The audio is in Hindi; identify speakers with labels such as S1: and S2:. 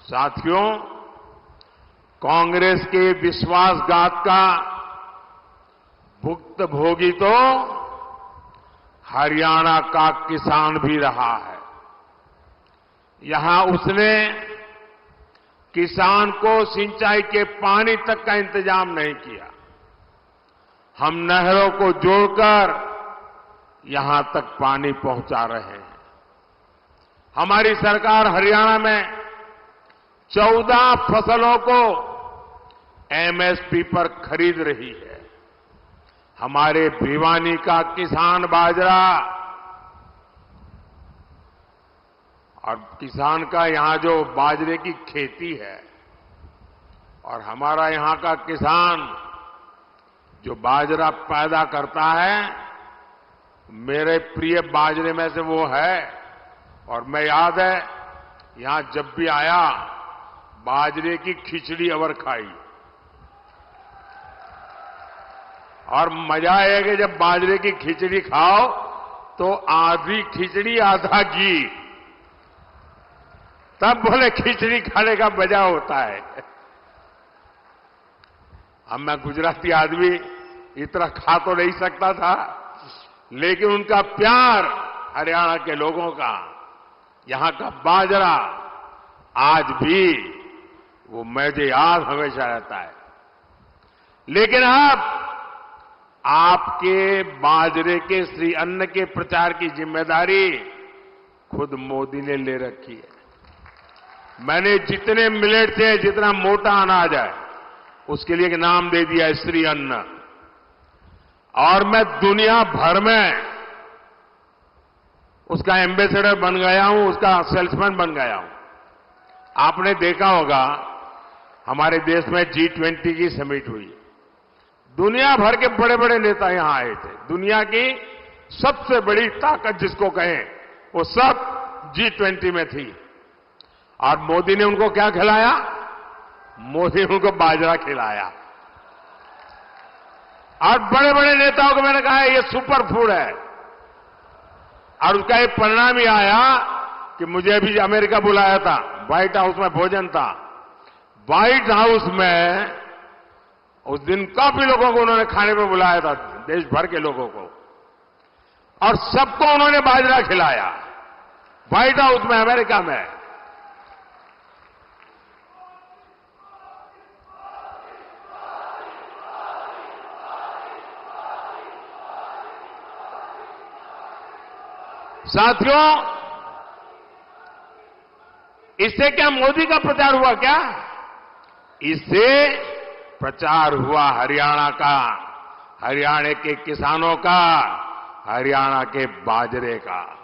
S1: साथियों, कांग्रेस के विश्वासघात का भुक्तभोगी तो हरियाणा का किसान भी रहा है। यहां उसने किसान को सिंचाई के पानी तक का इंतजाम नहीं किया। हम नहरों को जोड़कर यहां तक पानी पहुंचा रहे हैं। हमारी सरकार हरियाणा में 14 फसलों को एमएसपी पर खरीद रही है। हमारे भिवानी का किसान बाजरा और किसान का यहां जो बाजरे की खेती है और हमारा यहां का किसान जो बाजरा पैदा करता है, मेरे प्रिय बाजरे में से वो है। और मैं याद है यहां जब भी आया बाजरे की खिचड़ी अवर खाई। और मजा है कि जब बाजरे की खिचड़ी खाओ तो आधी खिचड़ी आधा घी, तब बोले खिचड़ी खाने का मजा होता है। अब मैं गुजराती आदमी इतना खा तो नहीं सकता था, लेकिन उनका प्यार हरियाणा के लोगों का, यहां का बाजरा आज भी वो मुझे याद हमेशा रहता है। लेकिन अब आपके बाजरे के श्री अन्न के प्रचार की जिम्मेदारी खुद मोदी ने ले रखी है। मैंने जितने मिलेट से जितना मोटा अनाज है उसके लिए एक नाम दे दिया है श्री अन्न। और मैं दुनिया भर में उसका एम्बेसडर बन गया हूं, उसका सेल्समैन बन गया हूं। आपने देखा होगा हमारे देश में G20 की समिट हुई। दुनिया भर के बड़े बड़े नेता यहां आए थे। दुनिया की सबसे बड़ी ताकत जिसको कहें वो सब G20 में थी। और मोदी ने उनको क्या खिलाया? मोदी ने उनको बाजरा खिलाया। और बड़े बड़े नेताओं को मैंने कहा ये सुपर फूड है। और उसका एक परिणाम ही आया कि मुझे अभी अमेरिका बुलाया था, व्हाइट हाउस में भोजन था। व्हाइट हाउस में उस दिन काफी लोगों को उन्होंने खाने पर बुलाया था, देश भर के लोगों को, और सबको उन्होंने बाजरा खिलाया व्हाइट हाउस में अमेरिका में। साथियों, इससे क्या मोदी का प्रचार हुआ क्या? इससे प्रचार हुआ हरियाणा का, हरियाणा के किसानों का, हरियाणा के बाजरे का।